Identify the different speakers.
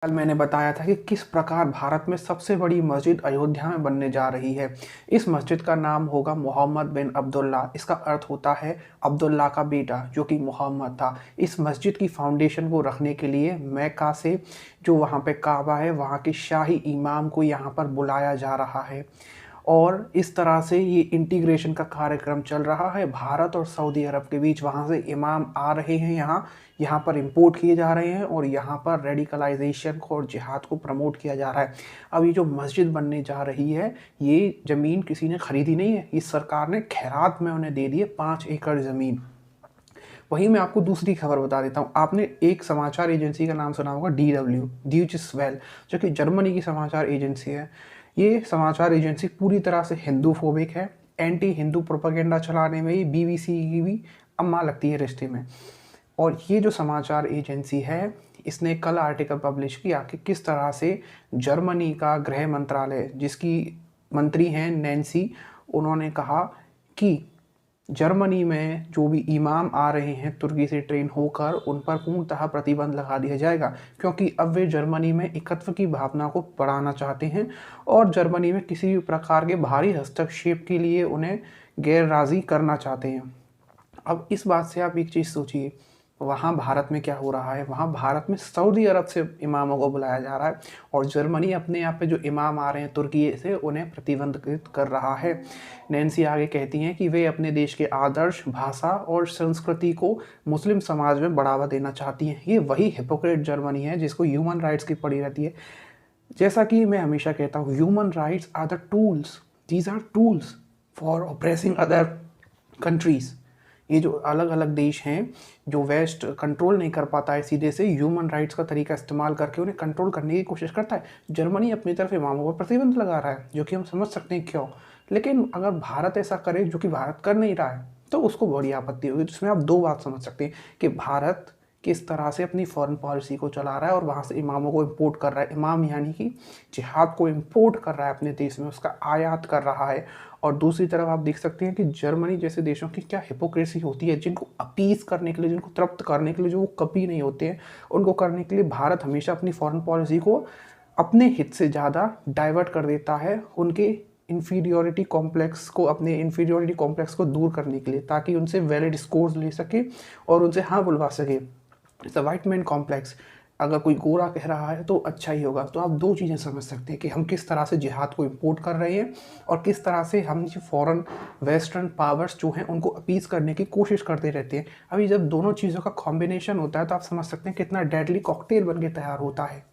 Speaker 1: कल मैंने बताया था कि किस प्रकार भारत में सबसे बड़ी मस्जिद अयोध्या में बनने जा रही है। इस मस्जिद का नाम होगा मोहम्मद बिन अब्दुल्ला। इसका अर्थ होता है अब्दुल्ला का बेटा, जो कि मोहम्मद था। इस मस्जिद की फाउंडेशन को रखने के लिए मक्का से जो वहाँ पे काबा है, वहाँ के शाही इमाम को यहाँ पर बुलाया जा रहा है। और इस तरह से ये इंटीग्रेशन का कार्यक्रम चल रहा है भारत और सऊदी अरब के बीच। वहाँ से इमाम आ रहे हैं, यहाँ यहाँ पर इंपोर्ट किए जा रहे हैं और यहाँ पर रेडिकलाइजेशन को और जिहाद को प्रमोट किया जा रहा है। अब ये जो मस्जिद बनने जा रही है, ये ज़मीन किसी ने खरीदी नहीं है, इस सरकार ने खैरात में उन्हें दे दी है 5 एकड़ ज़मीन। वहीं मैं आपको दूसरी खबर बता देता हूँ। आपने एक समाचार एजेंसी का नाम सुना होगा, DW, ड्यूच वेल, जो कि जर्मनी की समाचार एजेंसी है। ये समाचार एजेंसी पूरी तरह से हिंदूफोबिक है, एंटी हिंदू प्रोपेगेंडा चलाने में ही BBC की भी अम्मा लगती है रिश्ते में। और ये जो समाचार एजेंसी है, इसने कल आर्टिकल पब्लिश किया कि किस तरह से जर्मनी का गृह मंत्रालय, जिसकी मंत्री हैं नैन्सी, उन्होंने कहा कि जर्मनी में जो भी इमाम आ रहे हैं तुर्की से ट्रेन होकर, उन पर पूर्णतः प्रतिबंध लगा दिया जाएगा, क्योंकि अब वे जर्मनी में एकत्व की भावना को बढ़ाना चाहते हैं और जर्मनी में किसी भी प्रकार के भारी हस्तक्षेप के लिए उन्हें गैर राज़ी करना चाहते हैं। अब इस बात से आप एक चीज़ सोचिए, वहाँ भारत में क्या हो रहा है। वहाँ भारत में सऊदी अरब से इमामों को बुलाया जा रहा है और जर्मनी अपने यहाँ पे जो इमाम आ रहे हैं तुर्की से, उन्हें प्रतिबंधित कर रहा है। नैन्सी आगे कहती हैं कि वे अपने देश के आदर्श, भाषा और संस्कृति को मुस्लिम समाज में बढ़ावा देना चाहती हैं। ये वही हिपोक्रेट जर्मनी है जिसको ह्यूमन राइट्स की पड़ी रहती है। जैसा कि मैं हमेशा कहता हूँ, human rights are the tools, these are tools for oppressing other countries. ये जो अलग अलग देश हैं, जो वेस्ट कंट्रोल नहीं कर पाता है सीधे से, ह्यूमन राइट्स का तरीका इस्तेमाल करके उन्हें कंट्रोल करने की कोशिश करता है। जर्मनी अपनी तरफ इमामों पर प्रतिबंध लगा रहा है, जो कि हम समझ सकते हैं क्यों। लेकिन अगर भारत ऐसा करे, जो कि भारत कर नहीं रहा है, तो उसको बड़ी आपत्ति होगी। जिसमें आप दो बात समझ सकते हैं कि भारत किस तरह से अपनी फॉरेन पॉलिसी को चला रहा है और वहाँ से इमामों को इंपोर्ट कर रहा है। इमाम यानी कि जिहाद को इंपोर्ट कर रहा है अपने देश में, उसका आयात कर रहा है। और दूसरी तरफ आप देख सकते हैं कि जर्मनी जैसे देशों की क्या हिपोक्रेसी होती है, जिनको अपीस करने के लिए, जिनको तृप्त करने के लिए, जो वो कभी नहीं होते हैं, उनको करने के लिए भारत हमेशा अपनी फॉरेन पॉलिसी को अपने हित से ज़्यादा डाइवर्ट कर देता है, उनके इन्फीरियोरिटी कॉम्प्लेक्स को दूर करने के लिए, ताकि उनसे वैलिड स्कोर्स ले सके और उनसे हाँ बुलवा सके। It's a white man complex. अगर कोई गोरा कह रहा है तो अच्छा ही होगा। तो आप दो चीज़ें समझ सकते हैं कि हम किस तरह से जिहाद को इंपोर्ट कर रहे हैं और किस तरह से हम जो फॉरेन वेस्टर्न पावर्स जो हैं उनको अपीस करने की कोशिश करते रहते हैं। अभी जब दोनों चीज़ों का कॉम्बिनेशन होता है तो आप समझ सकते हैं कितना डेडली कॉकटेल बन के तैयार होता है।